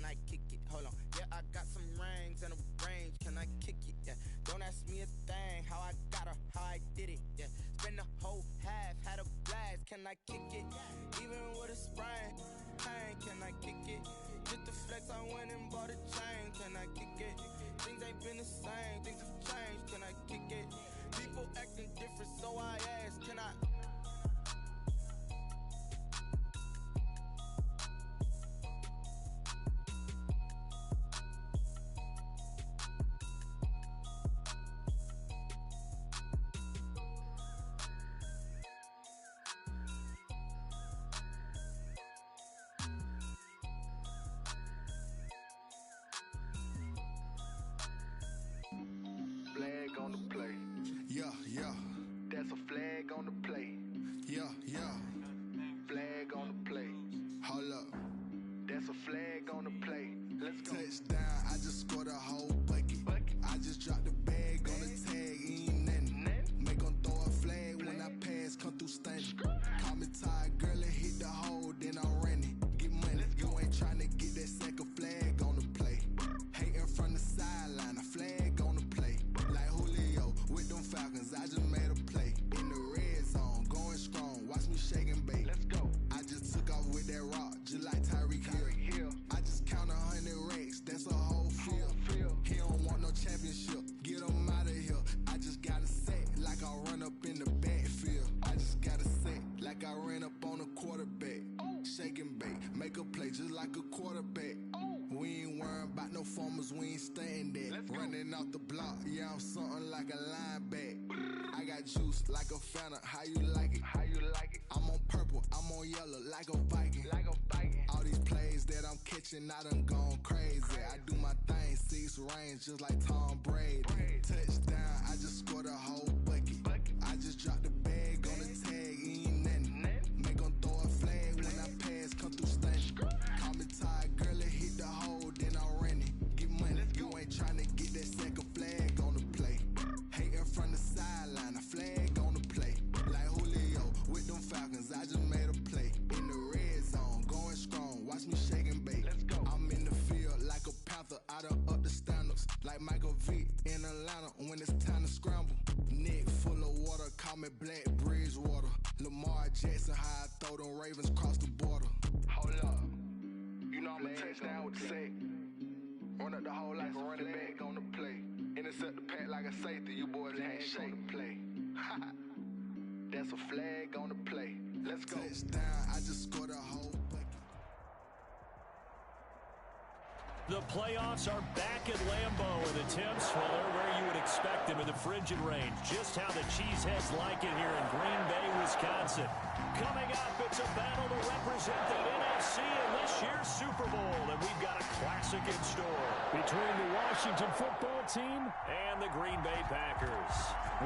I kick it? Hold on. Yeah, I got some rings and a range. Can I kick it? Yeah. Don't ask me a thing. How I got her, how I did it. Yeah. Spend the whole half, had a blast. Can I kick it? Even with a sprain. Pain, can I kick it? Just the flex, I went and bought a chain. Can I kick it? Things ain't been the same. Things have changed. Can I kick it? People acting different, so I ask. Can I? Flag on the play. Yeah, yeah. That's a flag on the play. Yeah, yeah. Flag on the play. Hold up. That's a flag on the play. Let's go. Touchdown, I just scored a whole bucket. I just dropped the bag on the tag, ain't nothing. Make 'em throw a flag when I pass, come through stunning. Call me tired, girl, and hit the hole, then I'm running. Get money, you ain't tryna get that second flag on the play. Hating from the sideline, a flag on the play. Like Julio with them Falcons, I just made a play. In the red zone, going strong, watch me shake and bake. Let's go. I just took off with that rock, just like Tyreek Hill. I just count 100 racks, that's a whole field. He don't want no championship, get him out of here. I just got a set, like I run up in the backfield. I just got a set, like I ran up on a quarterback. Shake and bake, make a play just like a quarterback. We ain't worrying about no formers, we ain't staying there. Running off the block, yeah, I'm something like a lineback. I got juice like a Fanta, how you like it? How you like it? I'm on purple, I'm on yellow, like a Viking. Like a Viking. All these plays that I'm catching, I done gone crazy. I do my thing, 6 range, just like Tom Brady. Touchdown, I just scored a whole bucket. I just dropped the bag on the tag, ain't nothing. Make 'em throw a flag when I pass, come through stunning. Call me tired, girl, and hit the hole, then I'm running. Get money, you ain't tryna get that second flag on the play. Hating from the sideline, a flag on the play. Like Julio with them Falcons, I just made a play. In the red zone, going strong, watch me shake and bake. Let's go. I'm in the field like a Panther, I done up the standards. Like Michael Vick in Atlanta when it's time to scramble. Neck full of water, call me Black Bridgewater. Lamar Jackson, how I throw them Ravens cross the border. Hold up. You know I'm a touchdown with the sack. Run up the hole like a running back on the play. Intercept the pack like a safety. You boys ain't shake the play. That's a flag on the play. Let's go. Touchdown, I just scored a whole bucket. The playoffs are back at Lambeau, and the temps, well, they're where you would expect them in the frigid range. Just how the Cheeseheads like it here in Green Bay, Wisconsin. Coming up, it's a battle to represent the NFC in this year's Super Bowl, and we've got a classic in store between the Washington football team and the Green Bay Packers.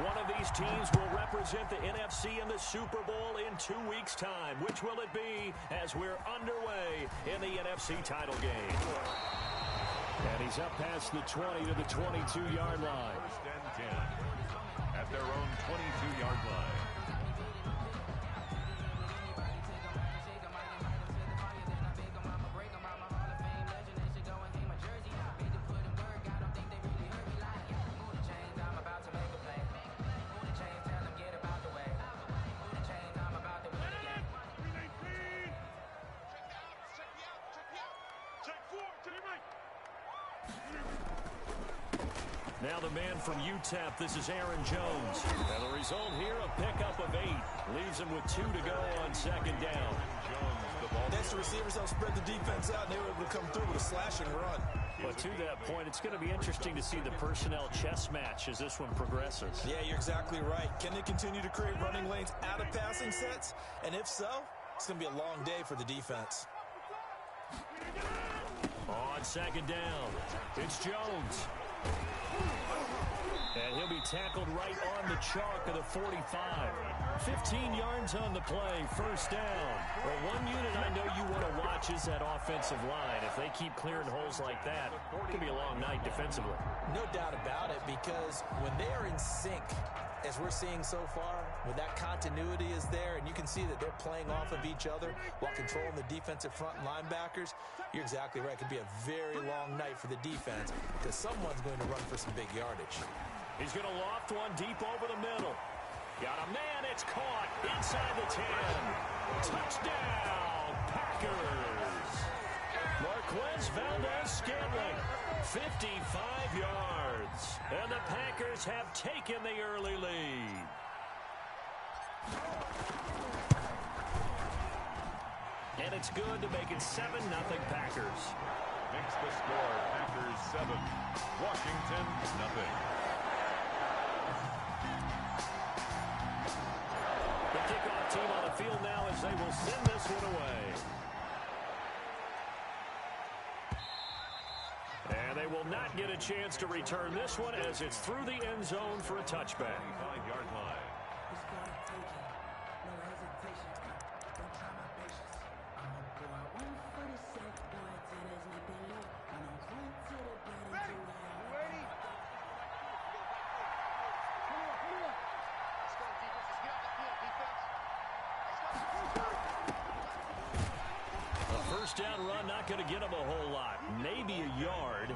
One of these teams will represent the NFC in the Super Bowl in 2 weeks' time. Which will it be as we're underway in the NFC title game? And he's up past the 20 to the 22-yard line. First and 10 at their own 22-yard line. Now the man from UTEP, this is Aaron Jones. And the result here, a pickup of 8. Leaves him with 2 to go on second down. Next, the receivers help spread the defense out, and they were able to come through with a slash and run. But to that point, it's going to be interesting to see the personnel chess match as this one progresses. Yeah, you're exactly right. Can they continue to create running lanes out of passing sets? And if so, it's going to be a long day for the defense. On second down, it's Jones. And he'll be tackled right on the chalk of the 45. 15 yards on the play, first down. Well, one unit I know you want to watch is that offensive line. If they keep clearing holes like that, it could be a long night defensively. No doubt about it, because when they are in sync, as we're seeing so far, When that continuity is there and you can see that they're playing off of each other while controlling the defensive front and linebackers, you're exactly right. It could be a very long night for the defense because someone's going to run for some big yardage. He's going to loft one deep over the middle. Got a man. It's caught inside the 10. Touchdown, Packers. Marquez Valdez-Scantling, 55 yards. And the Packers have taken the early lead. And it's good to make it 7-0 Packers. Makes the score Packers 7, Washington 0. The kickoff team on the field now as they will send this one away. And they will not get a chance to return this one as it's through the end zone for a touchback. 5-yard line. First down run, not going to get him a whole lot. Maybe a yard.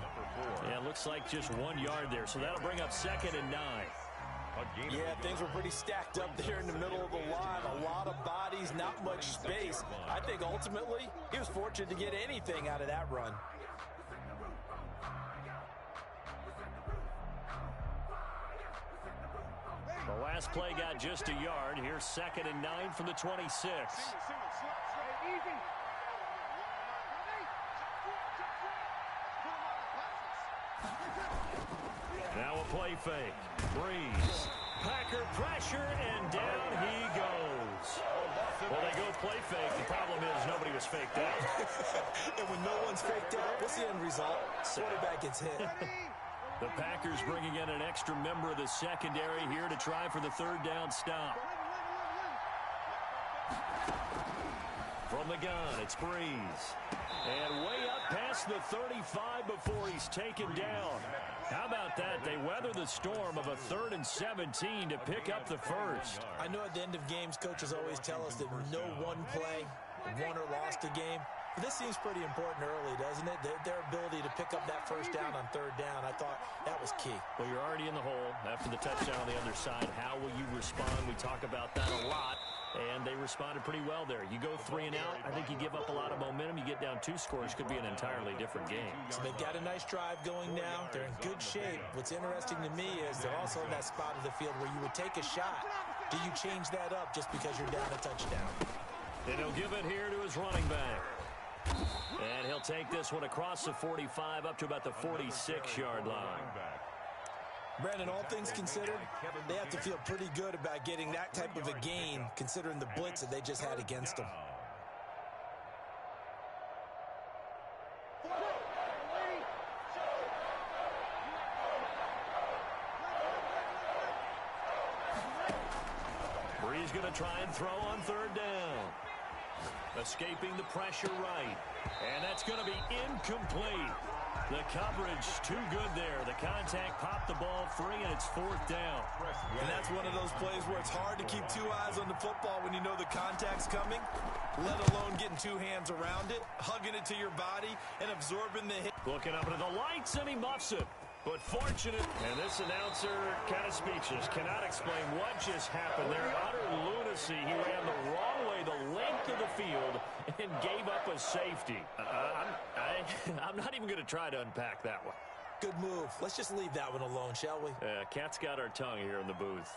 Yeah, looks like just 1 yard there. So that'll bring up 2nd and 9. Yeah, things were pretty stacked up there in the middle of the line. A lot of bodies, not much space. I think ultimately he was fortunate to get anything out of that run. The last play got just a yard. Here's 2nd and 9 from the 26. Now a play fake. Breeze. Packer pressure, and down he goes. Well, they go play fake. The problem is nobody was faked out. And when no one's faked out, what's the end result? Quarterback gets hit. The Packers bringing in an extra member of the secondary here to try for the 3rd down stop. From the gun, it's Breeze. And way up past the 35 before he's taken down. How about that? They weather the storm of a 3rd and 17 to pick up the first. I know at the end of games, coaches always tell us that no one play won or lost a game. But this seems pretty important early, doesn't it? Their ability to pick up that first down on 3rd down, I thought that was key. Well, you're already in the hole after the touchdown on the other side. How will you respond? We talk about that a lot. And they responded pretty well there. You go 3 and out, I think you give up a lot of momentum. You get down 2 scores, could be an entirely different game. So they've got a nice drive going now. They're in good shape. What's interesting to me is they're also in that spot of the field where you would take a shot. Do you change that up just because you're down a touchdown? And he'll give it here to his running back. And he'll take this one across the 45 up to about the 46-yard line. Brandon, all things considered, they have to feel pretty good about getting that type of a gain considering the blitz that they just had against them. Breeze going to try and throw on 3rd down. Escaping the pressure right. And that's going to be incomplete. The coverage too good there. The contact popped the ball free, and it's 4th down. And that's one of those plays where it's hard to keep 2 eyes on the football when you know the contact's coming, let alone getting 2 hands around it, hugging it to your body, and absorbing the hit. Looking up into the lights, and he muffs it. But fortunate, and this announcer kind of speechless, cannot explain what just happened there. Utter lunacy. He ran the wrong way, the length of the field, and gave up a safety. I'm not even going to try to unpack that one. Good move. Let's just leave that one alone, shall we? Cat's got our tongue here in the booth.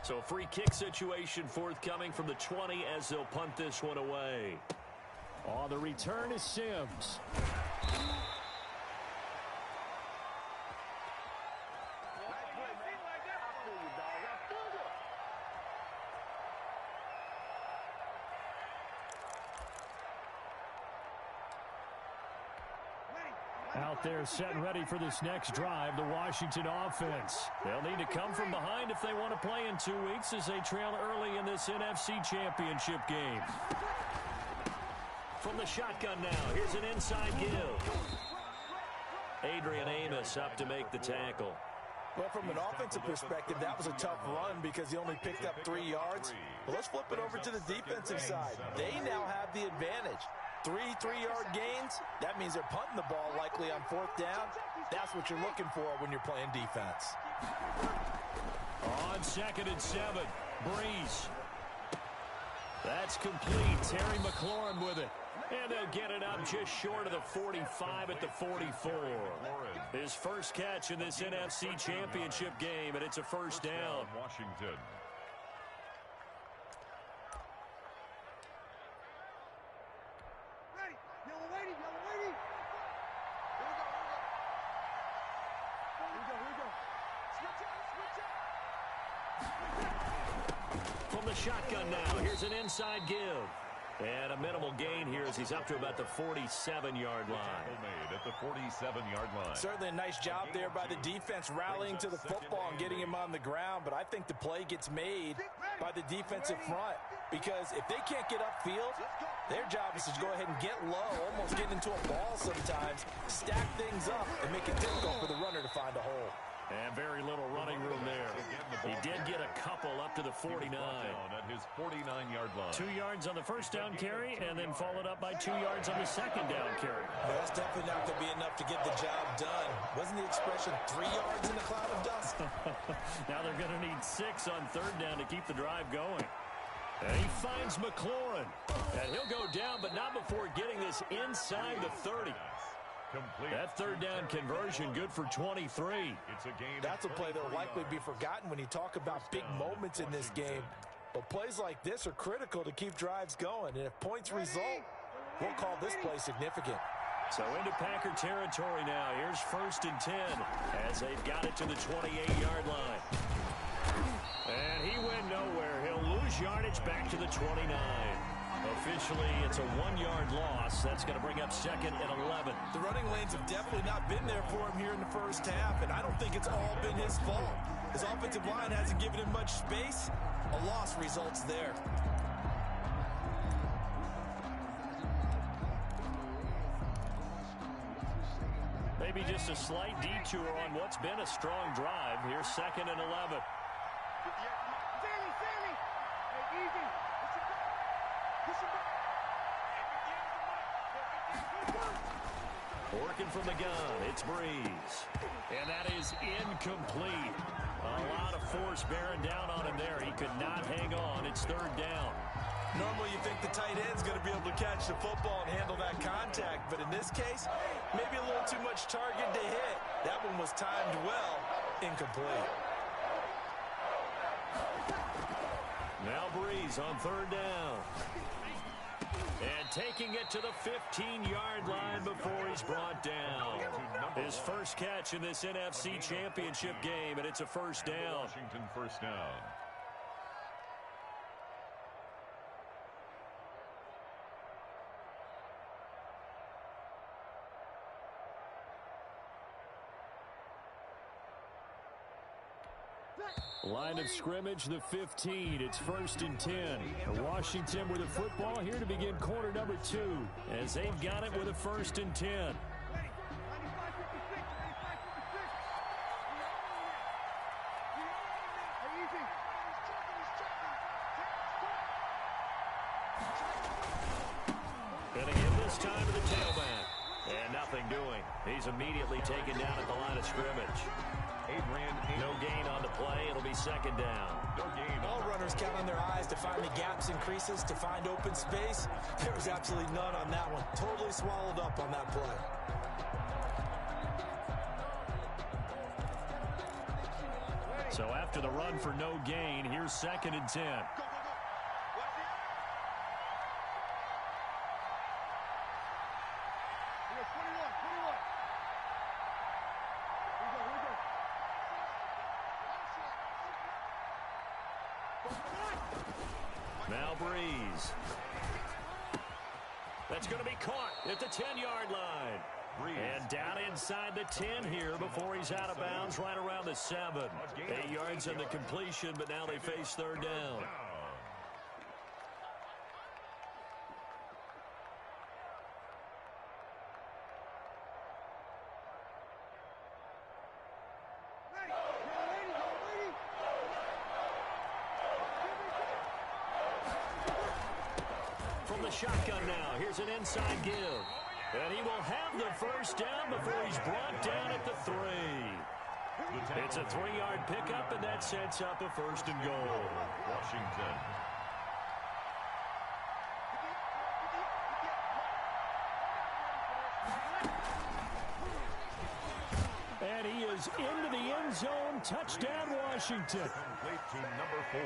So free kick situation forthcoming from the 20 as they'll punt this one away. On the return is Sims. Out there set and ready for this next drive, the Washington offense. They'll need to come from behind if they want to play in 2 weeks as they trail early in this NFC Championship game. From the shotgun now, here's an inside give. Adrian Amos up to make the tackle. Well, from an offensive perspective, that was a tough run because he only picked up 3 yards. But let's flip it over to the defensive side. They now have the advantage. 3 3-yard gains, that means they're punting the ball likely on 4th down. That's what you're looking for when you're playing defense. On 2nd and 7, Breeze. That's complete. Terry McLaurin with it. And they'll get it up just short of the 45 at the 44. His first catch in this NFC Championship game, and it's a first down. Washington. From the shotgun now, here's an inside give. And a minimal gain here as he's up to about the 47-yard line. Made at the 47-yard line. Certainly a nice job there by the defense rallying to the football and getting him on the ground. But I think the play gets made by the defensive front. Because if they can't get upfield, their job is to go ahead and get low, almost get into a ball sometimes, stack things up, and make it difficult for the runner to find a hole. And very little running room there. He did get a couple up to the 49. At his 49-yard line. 2 yards on the first down carry, and then followed up by 2 yards on the second down carry. Well, that's definitely not going to be enough to get the job done. Wasn't the expression 3 yards in a cloud of dust? Now they're going to need 6 on 3rd down to keep the drive going. And he finds McLaurin. And he'll go down, but not before getting this inside the 30. Complete. That 3rd down conversion good for 23. It's a game. That's a play that will likely be forgotten when you talk about big moments in this game. But plays like this are critical to keep drives going. And if points result, we'll call this play significant. So into Packer territory now. Here's 1st and 10 as they've got it to the 28-yard line. And he went nowhere. He'll lose yardage back to the 29. Officially, it's a 1-yard loss. That's going to bring up 2nd and 11. The running lanes have definitely not been there for him here in the first half, and I don't think it's all been his fault. His offensive line hasn't given him much space. A loss results there. Maybe just a slight detour on what's been a strong drive. Here's 2nd and 11. Working from the gun, it's Breeze. And that is incomplete. A lot of force bearing down on him there. He could not hang on. It's 3rd down. Normally you think the tight end's going to be able to catch the football and handle that contact, but in this case, maybe a little too much target to hit. That one was timed well, incomplete. Now Breeze on 3rd down. And taking it to the 15-yard line before he's brought down. His first catch in this NFC Championship game, and it's a first down. Washington first down. Line of scrimmage, the 15. It's 1st and 10. Washington with the football here to begin quarter number 2 as they've got it with a 1st and 10. Going to give this time to the tailback. And nothing doing. He's immediately taken down at the line of scrimmage. No gain on the play. It'll be 2nd down. No gain. All runners count on their eyes to find the gaps and creases, to find open space. There was absolutely none on that one. Totally swallowed up on that play. So after the run for no gain, here's 2nd and 10. Now Breeze. That's going to be caught at the 10-yard line. And down inside the 10 here before he's out of bounds, right around the 7. 8 yards on the completion, but now they face 3rd down. from the shotgun now. Here's an inside give. And he will have the first down before he's brought down at the 3. It's a 3-yard pickup, and that sets up a 1st and goal. Washington. And he is into the end zone. Touchdown, Washington. Complete to number 4.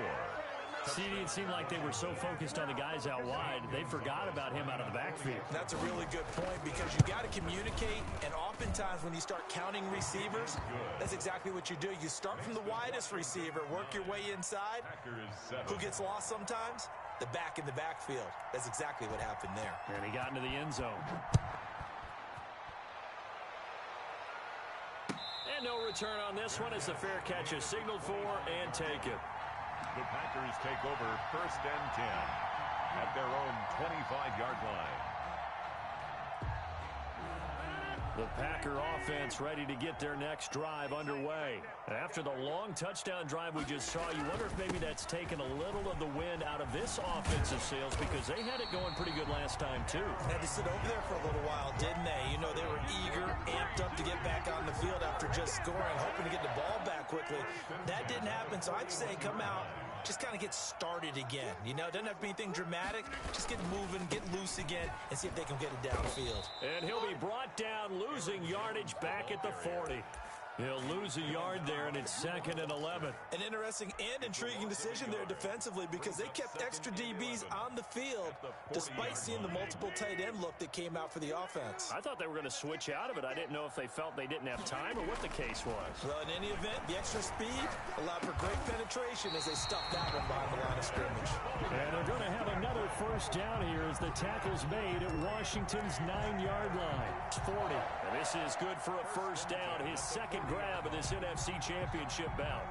See, it seemed like they were so focused on the guys out wide, they forgot about him out of the backfield. That's a really good point because you got to communicate, and oftentimes when you start counting receivers, that's exactly what you do. You start from the widest receiver, work your way inside. Who gets lost sometimes? The back in the backfield. That's exactly what happened there. And he got into the end zone. And no return on this one as the fair catch is signaled for and taken. The Packers take over 1st and 10 at their own 25-yard line. The Packer offense ready to get their next drive underway. After the long touchdown drive we just saw, you wonder if maybe that's taken a little of the wind out of this offensive sails because they had it going pretty good last time too. Had to sit over there for a little while, didn't they? You know, they were eager, amped up to get back on the field after just scoring, hoping to get the ball back quickly. That didn't happen, so I'd say come out, just kind of get started again. You know, doesn't have to be anything dramatic. Just get moving, get loose again, and see if they can get it downfield. And he'll be brought down, losing yardage back at the 40. He'll lose a yard there, and it's 2nd and 11. An interesting and intriguing decision there defensively because they kept extra DBs on the field despite seeing the multiple tight end look that came out for the offense. I thought they were going to switch out of it. I didn't know if they felt they didn't have time or what the case was. Well, in any event, the extra speed allowed for great penetration as they stuffed that one behind the line of scrimmage. And they're going to have another first down here as the tackle's made at Washington's 9-yard line. It's 40. And this is good for a first down, his second grab of this NFC Championship bout.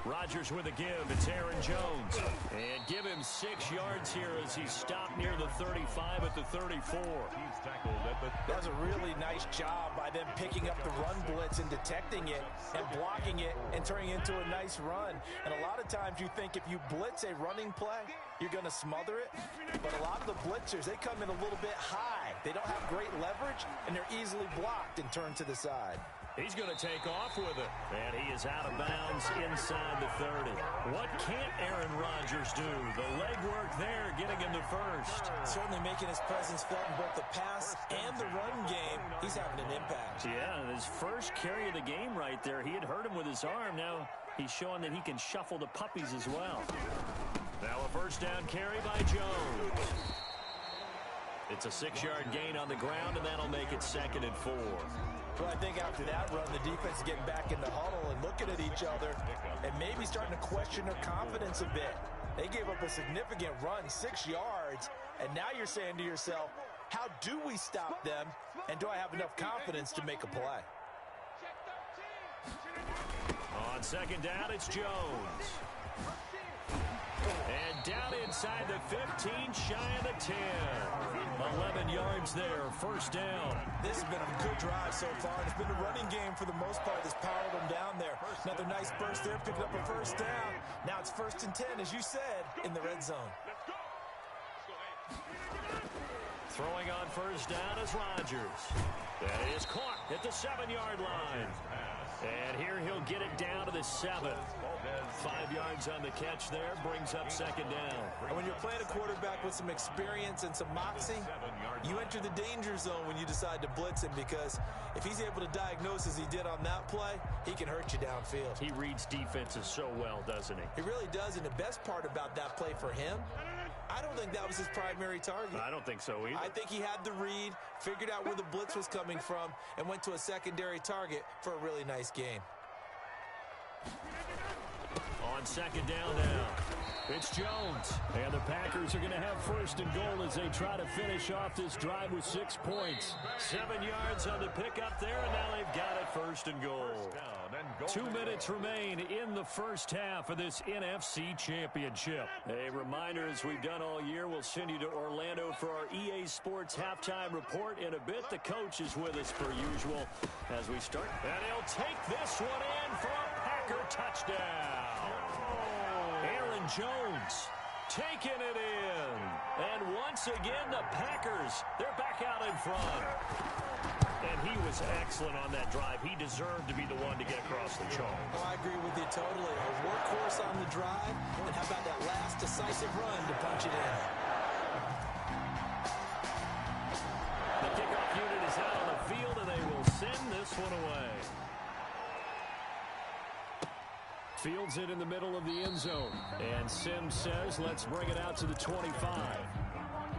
Rodgers with a give. It's Aaron Jones. And give him 6 yards here as he's stopped near the 35 at the 34. He's tackled at the... That was a really nice job by them picking up the run blitz and detecting it and blocking it and turning it into a nice run. And a lot of times you think if you blitz a running play, you're going to smother it. But a lot of the blitzers, they come in a little bit high. They don't have great leverage, and they're easily blocked and turned to the side. He's going to take off with it. And he is out of bounds inside the 30. What can't Aaron Rodgers do? The legwork there, getting him the first. Certainly making his presence felt in both the pass and the run game. He's having an impact. Yeah, his first carry of the game right there. He had hurt him with his arm. Now he's showing that he can shuffle the puppies as well. Now a first down carry by Jones. It's a 6-yard gain on the ground, and that'll make it 2nd and 4. Well, I think after that run, the defense is getting back in the huddle and looking at each other and maybe starting to question their confidence a bit. They gave up a significant run, 6 yards, and now you're saying to yourself, how do we stop them, and do I have enough confidence to make a play? On 2nd down, it's Jones. And down inside the 15, shy of the 10. 11 yards there, first down. This has been a good drive so far. It's been a running game for the most part that's powered them down there. Another nice burst there, picking up a first down. Now it's 1st and 10, as you said, in the red zone. Throwing on first down is Rodgers. That is caught at the 7-yard line. And here he'll get it down to the 7. 5 yards on the catch there, brings up 2nd down. And when you're playing a quarterback with some experience and some moxie, you enter the danger zone when you decide to blitz him, because if he's able to diagnose as he did on that play, he can hurt you downfield. He reads defenses so well, doesn't he? He really does, and the best part about that play for him, I don't think that was his primary target. I don't think so either. I think he had the read, figured out where the blitz was coming from, and went to a secondary target for a really nice game. On second down now, it's Jones. And the Packers are going to have first and goal as they try to finish off this drive with 6 points. 7 yards on the pickup there, and now they've got it first and goal. 2 minutes remain in the first half of this NFC Championship. A reminder, as we've done all year, we'll send you to Orlando for our EA Sports halftime report in a bit. The coach is with us per usual as we start. And he'll take this one in for a Packer touchdown. Aaron Jones taking it in. And once again, the Packers, they're back out in front. And he was excellent on that drive. He deserved to be the one to get across the chalk. Oh, I agree with you totally. A workhorse on the drive. And how about that last decisive run to punch it in? The kickoff unit is out on the field, and they will send this one away. Fields it in the middle of the end zone. And Sims says, let's bring it out to the 25.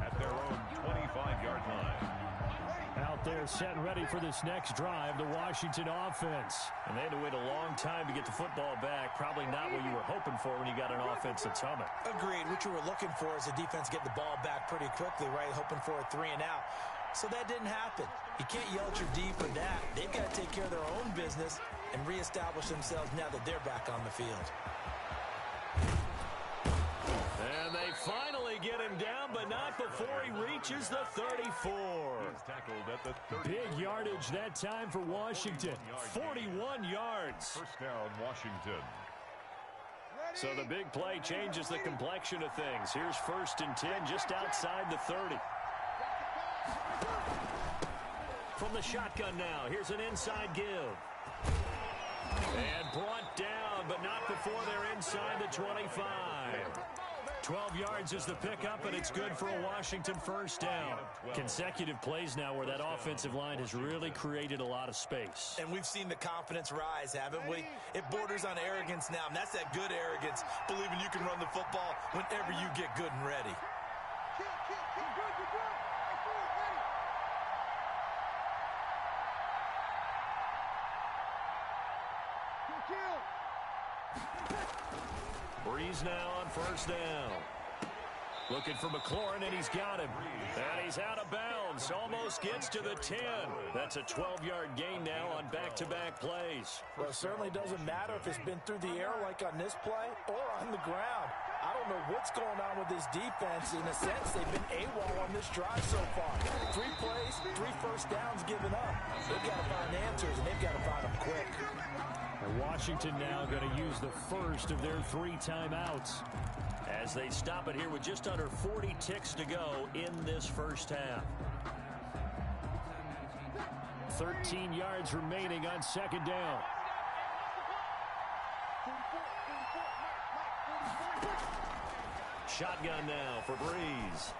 At their own 25-yard line. Out there set and ready for this next drive, the Washington offense. And they had to wait a long time to get the football back. Probably not what you were hoping for when you got an offense that's humming. Agreed. What you were looking for is the defense getting the ball back pretty quickly, right? Hoping for a 3 and out. So that didn't happen. You can't yell at your D for that. They've got to take care of their own business and reestablish themselves now that they're back on the field. And they finally get him down, but not before he reaches the 34. He's tackled at the 30. Big yardage that time for Washington. 41 yards. First down, Washington. So the big play changes the complexion of things. Here's first and 10 just outside the 30. From the shotgun now, here's an inside give. And brought down, but not before they're inside the 25. 12 yards is the pickup, and it's good for a Washington first down. Consecutive plays now where that offensive line has really created a lot of space. And we've seen the confidence rise, haven't we? It borders on arrogance now, and that's that good arrogance, believing you can run the football whenever you get good and ready. Breeze now on first down. Looking for McLaurin, and he's got him. And he's out of bounds. Almost gets to the 10. That's a 12-yard gain now on back-to-back plays. Well, it certainly doesn't matter if it's been through the air like on this play or on the ground. I don't know what's going on with this defense. In a sense, they've been AWOL on this drive so far. 3 plays, 3 first downs given up. They've got to find answers, and they've got to find them quick. Washington now going to use the first of their 3 timeouts as they stop it here with just under 40 ticks to go in this first half. 13 yards remaining on second down. Shotgun now for Breeze.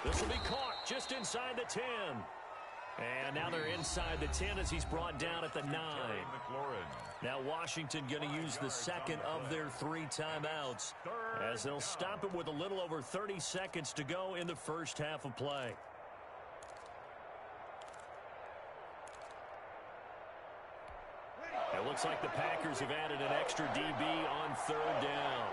This will be caught just inside the 10. And now they're inside the 10 as he's brought down at the 9. Now Washington going to use the second of their 3 timeouts as they'll stop it with a little over 30 seconds to go in the first half of play. It looks like the Packers have added an extra DB on third down.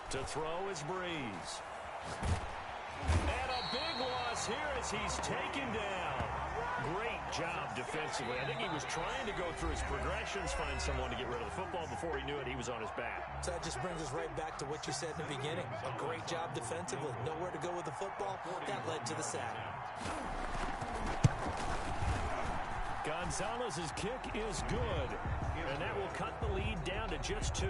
To throw is Breeze. And a big loss here as he's taken down. Great job defensively. I think he was trying to go through his progressions, find someone to get rid of the football. Before he knew it, he was on his back. So that just brings us right back to what you said in the beginning. A great job defensively. Nowhere to go with the football. That led to the sack. Gonzalez's kick is good. And that will cut the lead down to just 2.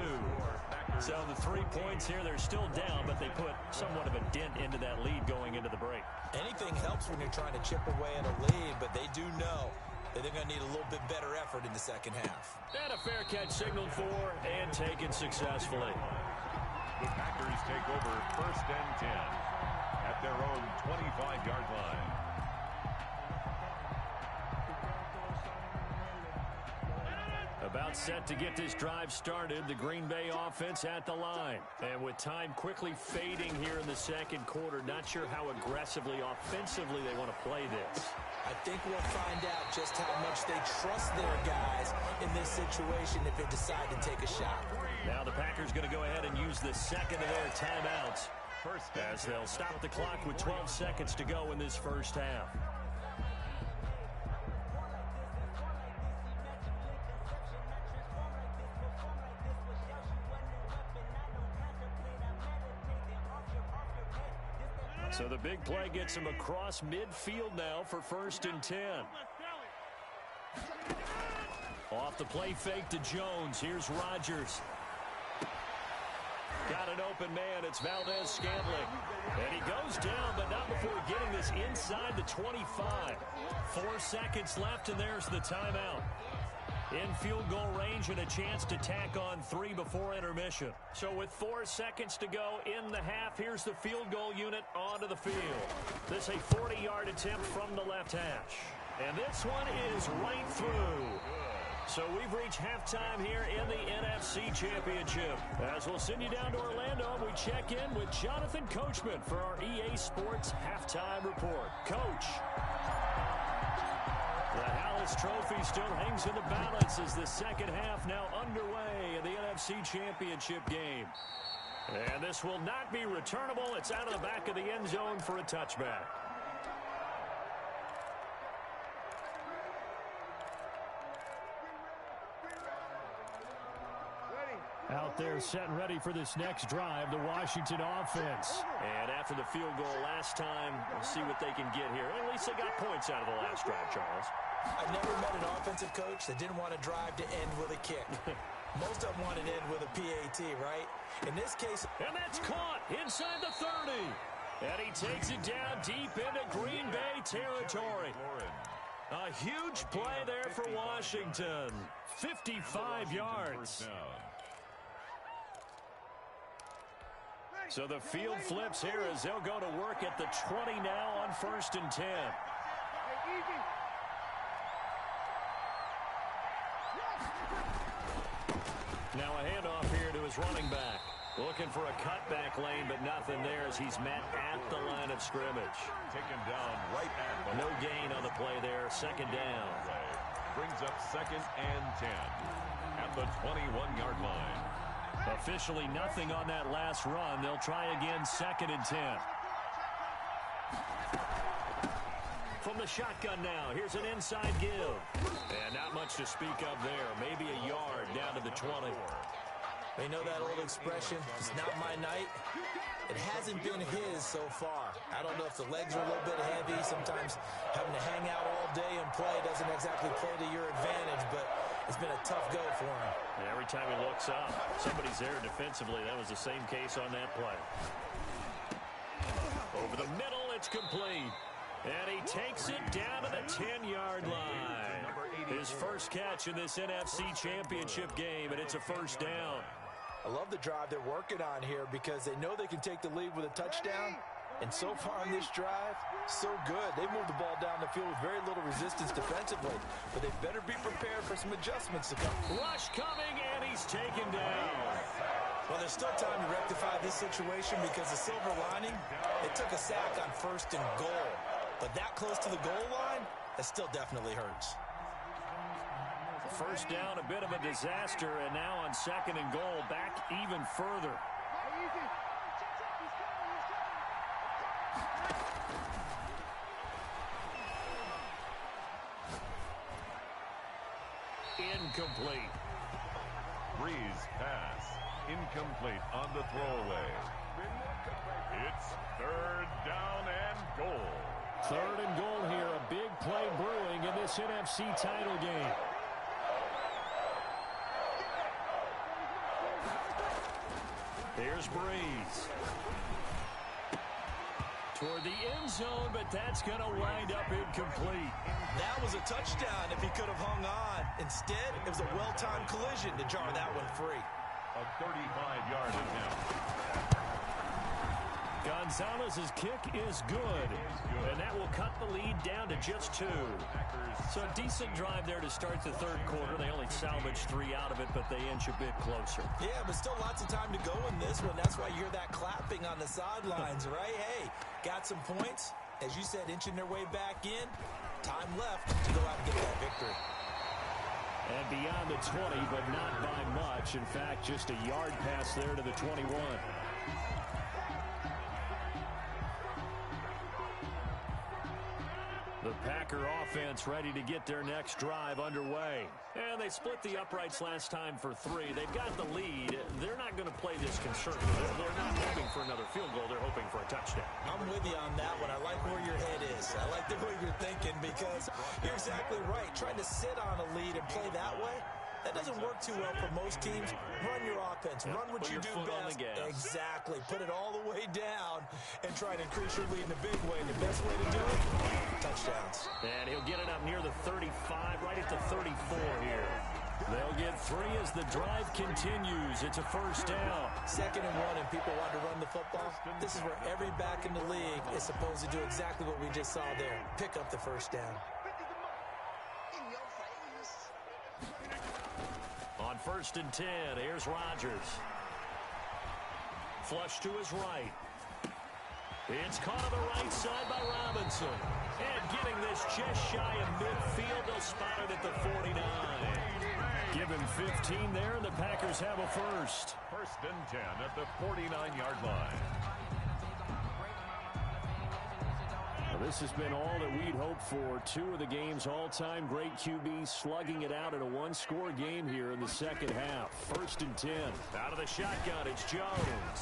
So the 3 points here, they're still down, but they put somewhat of a dent into that lead going into the break. Anything helps when you're trying to chip away at a lead, but they do know that they're going to need a little bit better effort in the second half. And a fair catch signaled for and taken successfully. The Packers take over first and 10 at their own 25-yard line. About About set to get this drive started, the Green Bay offense at the line. And with time quickly fading here in the second quarter, not sure how aggressively, offensively they want to play this. I think we'll find out just how much they trust their guys in this situation if they decide to take a shot. Now the Packers going to go ahead and use the second of their timeouts as they'll stop the clock with 12 seconds to go in this first half. So the big play gets him across midfield now for 1st and 10. Off the play fake to Jones. Here's Rodgers. Got an open man. It's Valdez-Scantling. And he goes down, but not before getting this inside the 25. 4 seconds left, and there's the timeout. In field goal range and a chance to tack on 3 before intermission. So with 4 seconds to go in the half, here's the field goal unit onto the field. This a 40-yard attempt from the left hash. And this one is right through. So we've reached halftime here in the NFC Championship. As we'll send you down to Orlando, we check in with Jonathan Coachman for our EA Sports Halftime Report. Coach. The Hallis Trophy still hangs in the balance as the second half now underway in the NFC Championship game. And this will not be returnable. It's out of the back of the end zone for a touchback. Out there set and ready for this next drive, the Washington offense. And after the field goal last time, we'll see what they can get here. At least they got points out of the last drive, Charles. I've never met an offensive coach that didn't want to drive to end with a kick. Most of them wanted to end with a PAT, right? In this case... And that's caught inside the 30. And he takes it down deep into Green Bay territory. A huge play there for Washington. 55 yards. So the field flips here as they'll go to work at the 20 now on 1st and 10. Now a handoff here to his running back. Looking for a cutback lane, but nothing there as he's met at the line of scrimmage. Taken down right at the no gain on the play there. Second down. Brings up 2nd and 10 at the 21-yard line. Officially nothing on that last run. They'll try again 2nd and 10. From the shotgun now, here's an inside give. And not much to speak of there. Maybe a yard down to the 20. They know that old expression, it's not my night. It hasn't been his so far. I don't know if the legs are a little bit heavy. Sometimes having to hang out all day and play doesn't exactly play to your advantage, but it's been a tough go for him. And every time he looks up, somebody's there defensively. That was the same case on that play. Over the middle, it's complete. And he takes it down to the 10-yard line. His first catch in this NFC Championship game, and it's a first down. I love the drive they're working on here because they know they can take the lead with a touchdown. And so far on this drive, so good. They moved the ball down the field with very little resistance defensively. But they better be prepared for some adjustments to come. Rush coming, and he's taken down. Well, there's still time to rectify this situation because the silver lining, they took a sack on 1st and goal. But that close to the goal line, that still definitely hurts. First down, a bit of a disaster, and now on 2nd and goal, back even further. Incomplete. Breeze pass. Incomplete on the throwaway. It's 3rd down and goal. 3rd and goal here. A big play brewing in this NFC title game. Here's Breeze. Toward the end zone, but that's going to wind up incomplete. That was a touchdown if he could have hung on. Instead, it was a well-timed collision to jar that one free. A 35-yard attempt. Gonzalez's kick is good, and that will cut the lead down to just 2. So a decent drive there to start the third quarter. They only salvaged 3 out of it, but they inch a bit closer. Yeah, but still lots of time to go in this one. That's why you hear that clapping on the sidelines, right? Hey, got some points. As you said, inching their way back in. Time left to go out and get that victory. And beyond the 20, but not by much. In fact, just a yard pass there to the 21. The Packer offense ready to get their next drive underway. And they split the uprights last time for 3. They've got the lead. They're not going to play this conservative. They're not hoping for another field goal. They're hoping for a touchdown. I'm with you on that one. I like where your head is. I like the way you're thinking because you're exactly right. Trying to sit on a lead and play that way, that doesn't work too well for most teams. Run your offense. Run what you do best. Exactly. Put it all the way down and try to increase your lead in a big way. The best way to do it, touchdowns. And he'll get it up near the 35, right at the 34 here. They'll get 3 as the drive continues. It's a first down. 2nd and 1, and people want to run the football. This is where every back in the league is supposed to do exactly what we just saw there. Pick up the first down. On 1st and 10, here's Rodgers. Flush to his right. It's caught on the right side by Robinson. And getting this just shy of midfield, they'll spot it at the 49. Give him 15 there, and the Packers have a first. 1st and 10 at the 49-yard line. This has been all that we'd hoped for. 2 of the game's all-time great QBs slugging it out in a one-score game here in the second half. 1st and 10. Out of the shotgun, it's Jones.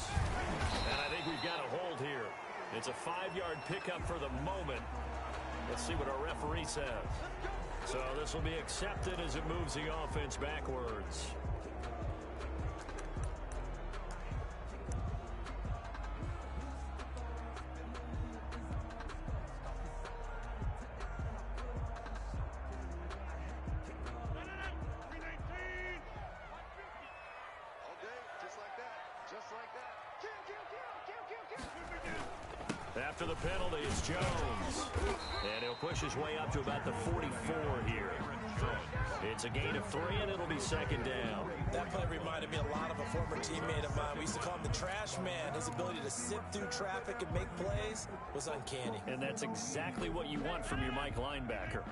And I think we've got a hold here. It's a 5-yard pickup for the moment. Let's see what our referee says. So this will be accepted as it moves the offense backwards. After the penalty, it's Jones. And he'll push his way up to about the 44 here. It's a gain of 3, and it'll be 2nd down. That play reminded me a lot of a former teammate of mine. We used to call him the trash man. His ability to sit through traffic and make plays was uncanny. And that's exactly what you want from your Mike linebacker.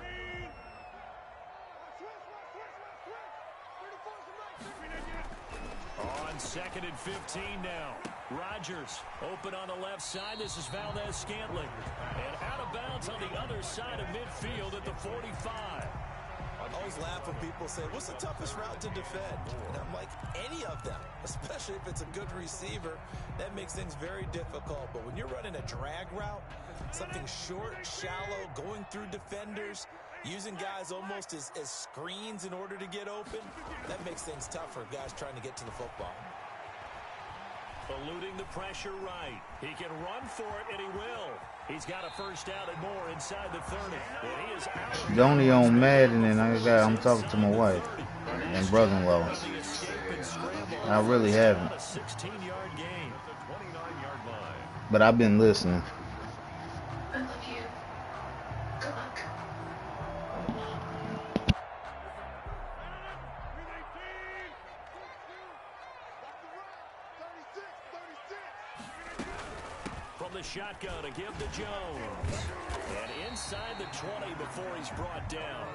On 2nd and 15 now. Rodgers open on the left side. This is Valdez-Scantling. And out of bounds on the other side of midfield at the 45. I always laugh when people say, what's the toughest route to defend? And I'm like, any of them, especially if it's a good receiver. That makes things very difficult. But when you're running a drag route, something short, shallow, going through defenders, using guys almost as screens in order to get open, that makes things tough for guys trying to get to the football. Eluding the pressure right. He can run for it, and he will. He's got a first down and more inside the 30. And he is out. It's only on Madden, and I'm talking to my wife and brother-in-law. I really haven't. But I've been listening. I love you. Good luck. From the shotgun, a give to Jones. And inside the 20 before he's brought down.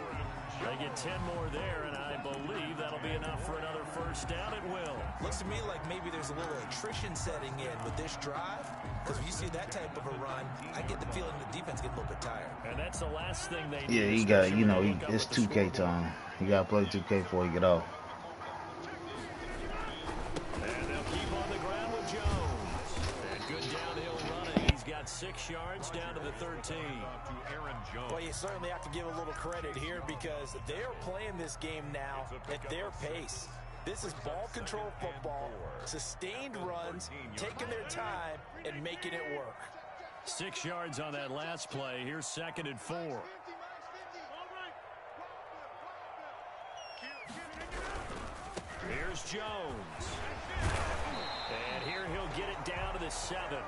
They get 10 more there, and I believe that'll be enough for another first down. It will. Looks to me like maybe there's a little attrition setting in with this drive. Because when you see that type of a run, I get the feeling the defense gets a little bit tired. And that's the last thing they need. Yeah, he got, it's 2K time. You got to play 2K before you get off. And they'll keep on the ground with Jones. And good downhill running. He's got 6 yards down to the 13. Well, you certainly have to give a little credit here because they're playing this game now at their pace. This is ball control football, sustained runs, taking their time, and making it work. 6 yards on that last play. Here's 2nd and 4. Here's Jones. And here he'll get it down to the 7.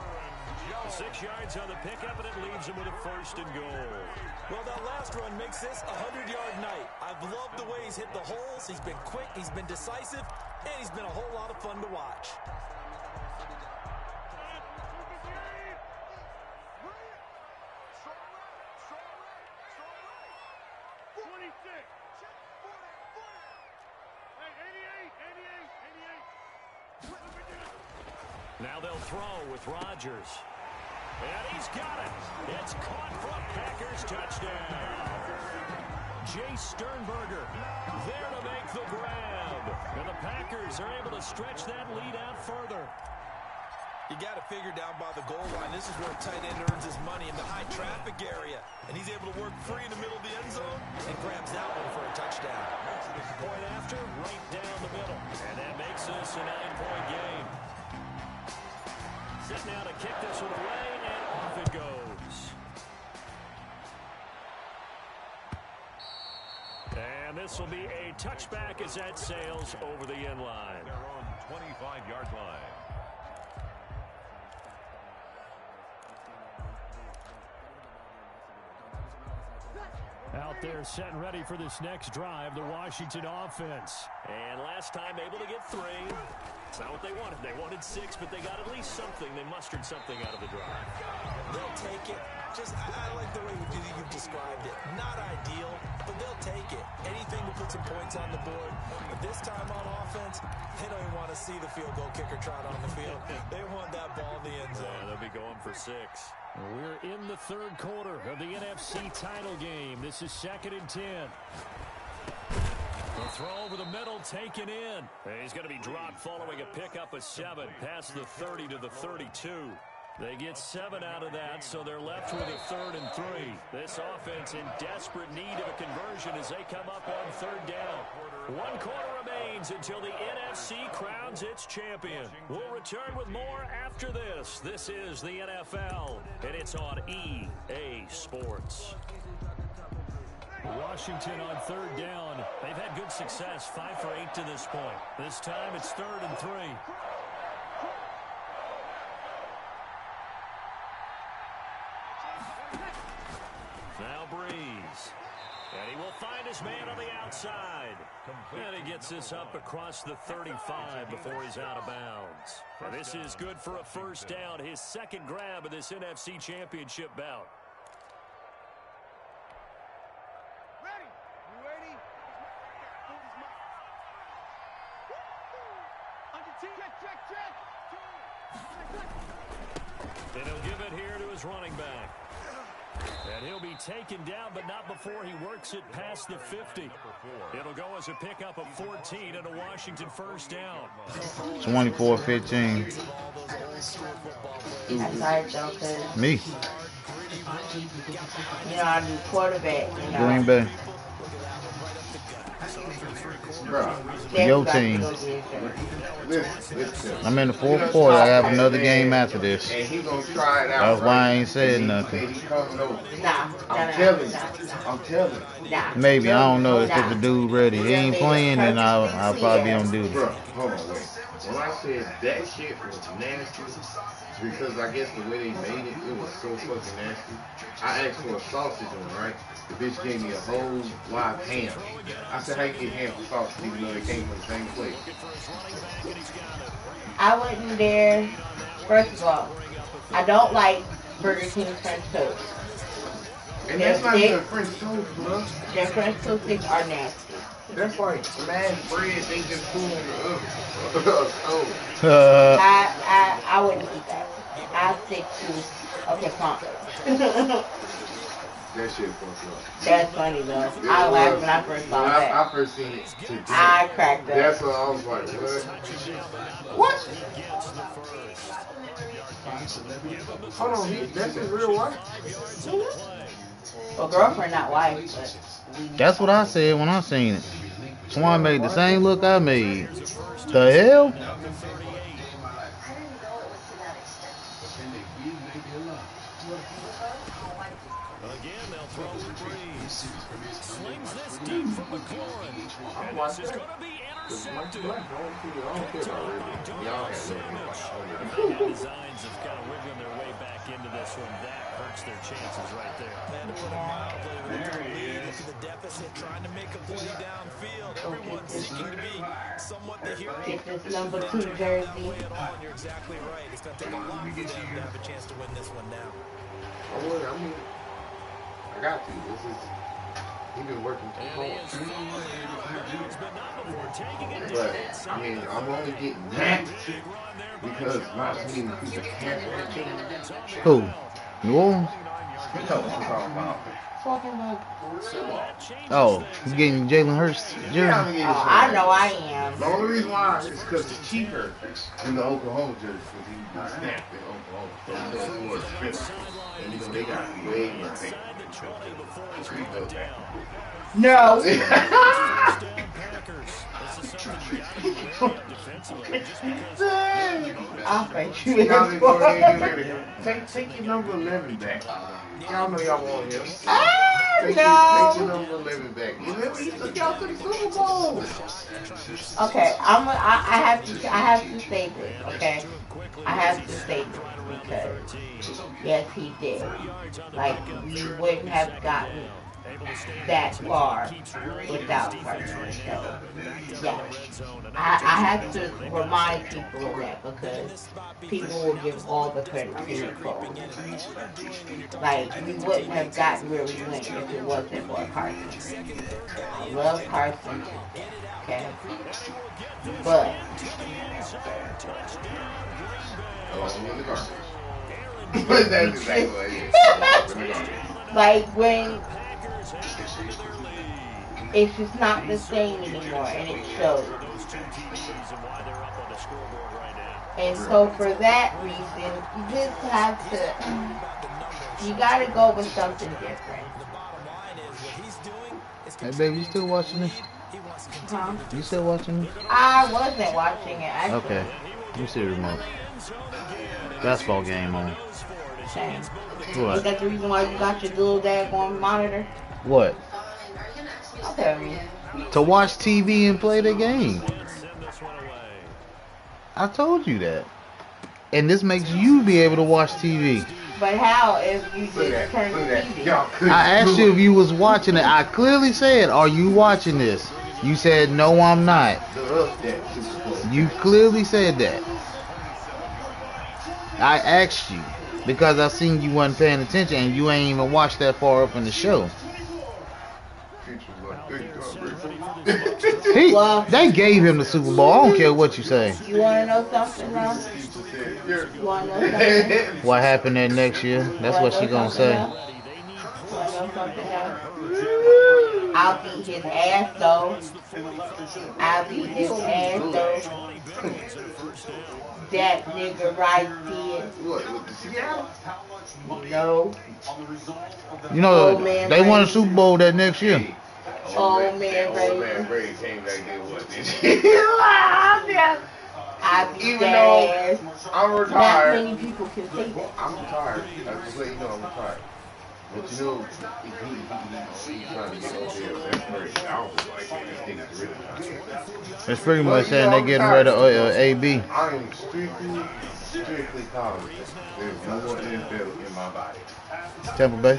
6 yards on the pickup, and it leaves him with a 1st and goal. Well, that last run makes this a 100-yard night. I've loved the way he's hit the holes. He's been quick, he's been decisive, and he's been a whole lot of fun to watch. Now they'll throw with Rodgers. And he's got it. It's caught for a Packers touchdown. Jace Sternberger there to make the grab. And the Packers are able to stretch that lead out further. You got to figure down by the goal line. This is where a tight end earns his money, in the high traffic area. And he's able to work free in the middle of the end zone and grabs that one for a touchdown. Point after, right down the middle. And that makes this a 9-point game. Set now to kick this one away, and off it goes. And this will be a touchback as that sails over the end line. Their own 25-yard line. Out there set and ready for this next drive, the Washington offense. And last time able to get 3. It's not what they wanted. They wanted 6, but they got at least something. They mustered something out of the drive. They'll take it. I like the way you've described it. Not ideal, but they'll take it. Anything to put some points on the board. But this time on offense, they don't even want to see the field goal kicker trot on the field. They want that ball in the end zone. Yeah, they'll be going for 6. We're in the 3rd quarter of the NFC title game. This is 2nd and 10. The throw over the middle, taken in. He's going to be dropped following a pickup of 7 past the 30 to the 32. They get 7 out of that, so they're left with a 3rd and 3. This offense in desperate need of a conversion as they come up on 3rd down. 1 quarter remains until the NFC crowns its champion. We'll return with more after this. This is the NFL, and it's on EA Sports. Washington on 3rd down. They've had good success, 5 for 8 to this point. This time it's 3rd and 3. Now Breeze. And he will find his man on the outside. And he gets this up across the 35 before he's out of bounds. And this is good for a 1st down, his 2nd grab of this NFC Championship bout. And he'll give it here to his running back. And he'll be taken down, but not before he works it past the 50. It'll go as a pickup of 14 and a Washington 1st down. 24-15. That's hard though, cause Me. You know I do quarterback. You know. Green Bay. Your team. I'm in the 4th quarter. I have another game after this. And he gonna try it out. That's why I ain't said nothing. I'm telling you. Maybe, I don't know if the dude ready. He ain't playing, then I'll probably be on duty. Bro, hold on, wait. When I said that shit was nasty, because I guess the way they made it, it was so fucking nasty. I asked for a sausage one, right? The bitch gave me a whole live ham. I said, how you get ham for sausage even though they came from the same place? I went in there, first of all, I don't like Burger King French toast. And that's not even French toast, bro. Their French toast sticks are nasty. That's like smashed bread they just put on the oven. I wouldn't eat that. I'll stick to, okay, fine. That shit fucked up. That's funny though. I laughed when I first saw that. I first seen it today. I cracked up. That's what I was like, what? Hold on, that's his real wife? Mm-hmm. Well, girlfriend, not wife, but... That's what I said when I seen it. Swan made the same look I made. The hell? Again, they'll throw with Breeze. Slings this deep from McLaurin. And this is going to be Because my black don't see I don't care about Ridley. Y'all had Designs of kind of wiggling their way back into this one. That hurts their chances right there. Man, to put it mildly, they're into the deficit, trying to make a play downfield. Everyone's seeking to be somewhat the hero. Get this number 2 jersey. You're exactly right. It's going to take a lot for them to have a chance to win this one now. I got to. He's been working too hard. But, I mean, I'm only getting that because my team is a cancer team. Who? New Orleans? You know what I'm talking about. Oh, he's getting Jalen Hurts jersey. Yeah, I know I am. The only reason why is because it's cheaper than the Oklahoma jersey because he snapped in Oklahoma. So it's more expensive. And you know, they got way more things. No. I'll fight you. Take your number 11 back. Y'all know y'all want him. Take your number 11 back. Remember, he took y'all to the Super Bowl. Okay, I have to say this. Okay, I have to say this because yes, he did. Like we wouldn't have gotten that far without Carson. So yeah, I have to remind people of that because people will give all the credit to Nicole. Like we wouldn't have gotten where we went if it wasn't for Carson. I love Carson. Okay, but That's exactly what it is. like when it's just not the same anymore, and it shows. And so for that reason, you just have to, you gotta go with something different. Hey baby, you still watching this? Huh? You still watching this? I wasn't watching it, actually. Okay. Let me see the remote. Basketball game on. Shame. What? Is that the reason why you got your little daggone monitor? What? I'll tell you. To watch TV and play the game. I told you that. And this makes you be able to watch TV. But how if you just turn the TV? I asked you if you was watching it. I clearly said, are you watching this? You said, no, I'm not. You clearly said that. I asked you because I seen you wasn't paying attention and you ain't even watched that far up in the show. They gave him the Super Bowl. I don't care what you say. You want to know something, though? You want to know something? What happened there next year? That's what she gonna say. You want to know something else? I'll beat his ass, though. I'll beat his ass, though. That nigga right there. No. You know, they won a Super Bowl that next year. Old man Brady came back there what this I beat that ass. I'm retired. Not many people can say that. I'm retired. I just let you know I'm retired. But you know, he's trying to get over there. That's Brady. I was like, man, this nigga's really trying. It's pretty much saying they getting rid of AB. I am strictly college. There's no more NFL in my body. Tampa Bay.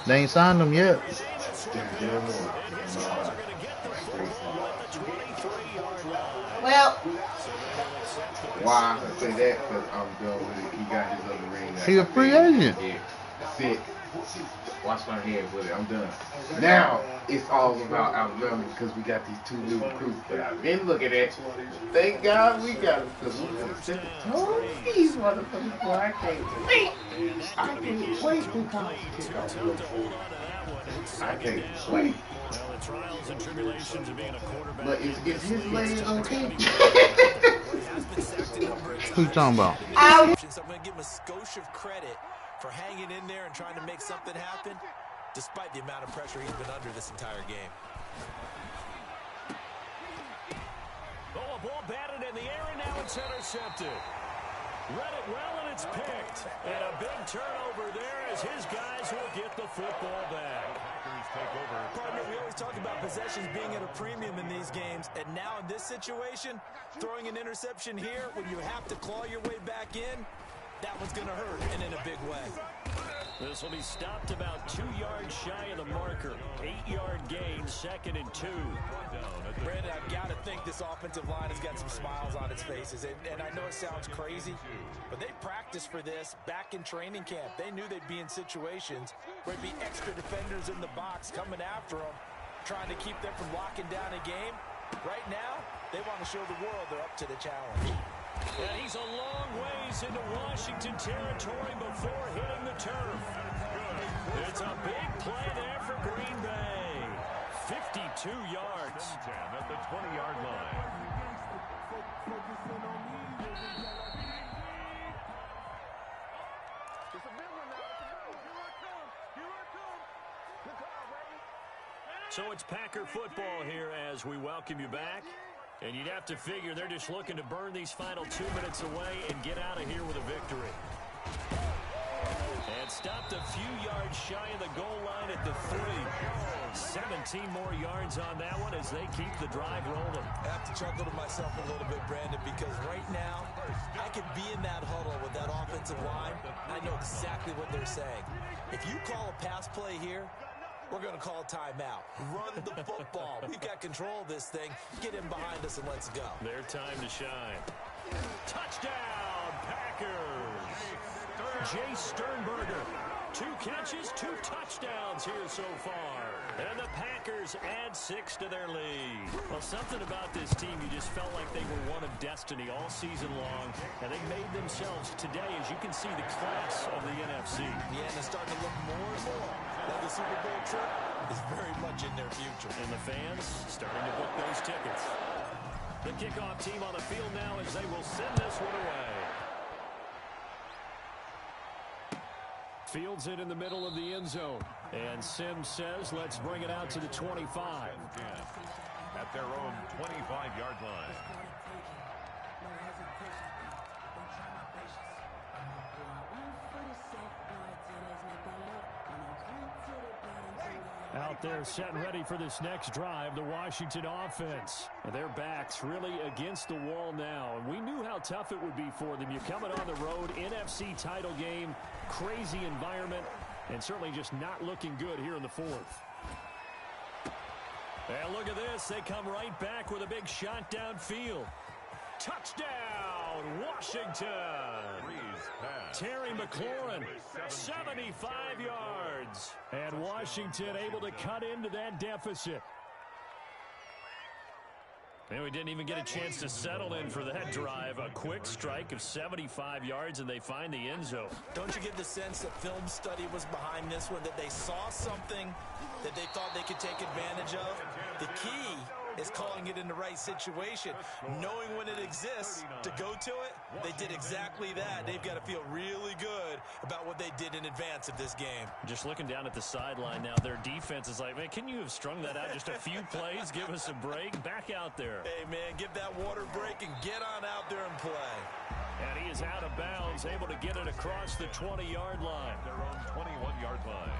They ain't signed them yet. Well, why I say that? Because I'm done with it. He got his other ring. He a free agent. Yeah, that's it. Wash my hands with it. I'm done. Now it's all about Alabama because we got these two new recruits. But I've been looking at. Thank God we got them because we're gonna send these motherfuckers. Boy, I can't wait. I can't wait to college kickoff. I can't wait. But is his leg okay? Who you talking about? I'm going to give him a skosh of credit for hanging in there and trying to make something happen, despite the amount of pressure he's been under this entire game. Oh, a ball batted in the air, and now it's intercepted. Read it well, and it's picked. And a big turnover there as his guys will get the football back. Partner, we always talk about possessions being at a premium in these games, and now in this situation, throwing an interception here when you have to claw your way back in, that one's going to hurt, and in a big way. This will be stopped about 2 yards shy of the marker. 8-yard gain, 2nd and 2. Brandon, I've got to think this offensive line has got some smiles on its faces. And I know it sounds crazy, but they practiced for this back in training camp. They knew they'd be in situations where there'd be extra defenders in the box coming after them, trying to keep them from locking down a game. Right now, they want to show the world they're up to the challenge. And he's a long ways into Washington territory before hitting the turf. It's a big play there for Green Bay. 52 yards. At the 20-yard line. So it's Packer football here as we welcome you back. And you'd have to figure they're just looking to burn these final 2 minutes away and get out of here with a victory. And stopped a few yards shy of the goal line at the 3. 17 more yards on that one as they keep the drive rolling. I have to chuckle to myself a little bit, Brandon, because right now I could be in that huddle with that offensive line. I know exactly what they're saying. If you call a pass play here, we're going to call a timeout. Run the football. We've got control of this thing. Get in behind us and let's go. Their time to shine. Touchdown, Packers. Jay Sternberger. 2 catches, 2 touchdowns here so far. And the Packers add 6 to their lead. Well, something about this team, you just felt like they were one of destiny all season long. And they made themselves today, as you can see, the class of the NFC. Yeah, and it's starting to look more and more like the Super Bowl trip is very much in their future. And the fans starting to book those tickets. The kickoff team on the field now as they will send this one away. Fields it in the middle of the end zone. And Sims says, let's bring it out to the 25. At their own 25-yard line. Out there set and ready for this next drive, the Washington offense. And their backs really against the wall now. And we knew how tough it would be for them. You're coming on the road, NFC title game, crazy environment, and certainly just not looking good here in the 4th. And look at this. They come right back with a big shot downfield. Touchdown, Washington. Terry McLaurin, 75 yards. And Washington able to cut into that deficit. And we didn't even get a chance to settle in for that drive. A quick strike of 75 yards, and they find the end zone. Don't you get the sense that film study was behind this one, that they saw something that they thought they could take advantage of? The key is calling it in the right situation, knowing when it exists to go to it. They did exactly that. They've got to feel really good about what they did in advance of this game. Just looking down at the sideline now, their defense is like, man, can you have strung that out just a few plays? Give us a break. Back out there. Hey, man, give that water break and get on out there and play. And he is out of bounds, able to get it across the 20-yard line. Their own 21-yard line.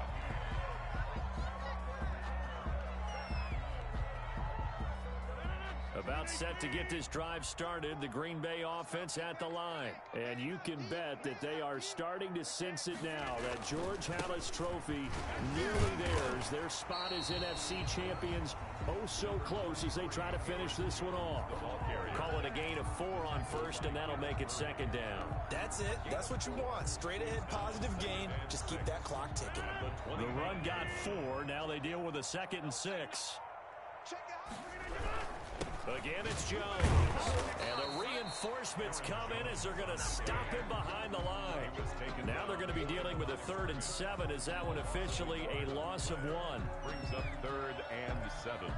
About set to get this drive started, the Green Bay offense at the line. And you can bet that they are starting to sense it now. That George Halas trophy nearly theirs. Their spot as NFC champions oh so close as they try to finish this one off. Call it a gain of 4 on first, and that'll make it 2nd down. That's it. That's what you want. Straight ahead positive gain. Just keep that clock ticking. The run got 4. Now they deal with a 2nd and 6. Again, it's Jones. And the reinforcements come in as they're going to stop him behind the line. Now they're going to be dealing with a 3rd and 7 as that one officially a loss of 1. Brings up 3rd and 7.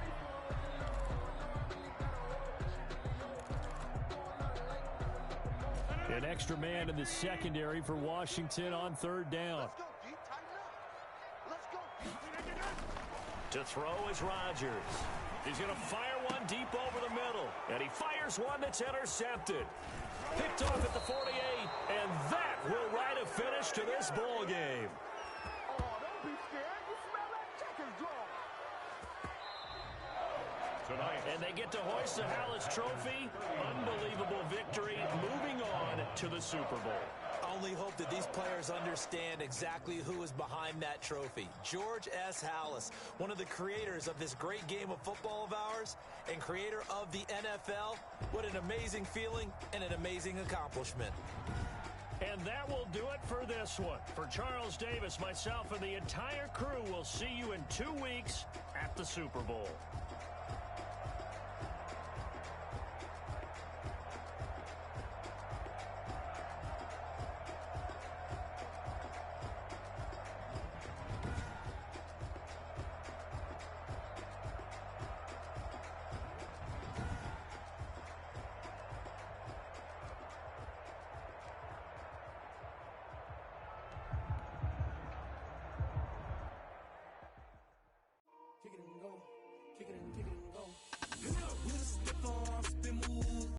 An extra man in the secondary for Washington on 3rd down. To throw is Rodgers. He's going to fire one deep over the middle. And he fires one that's intercepted. Picked off at the 48, and that will write a finish to this ball game. Oh, don't be scared. You smell that checker's draw. Tonight. And they get to hoist the Hallis Trophy. Unbelievable victory. Moving on to the Super Bowl. Only hope that these players understand exactly who is behind that trophy. George S. Hallis, one of the creators of this great game of football of ours and creator of the NFL. What an amazing feeling and an amazing accomplishment. And that will do it for this one. For Charles Davis, myself, and the entire crew, we'll see you in 2 weeks at the Super Bowl.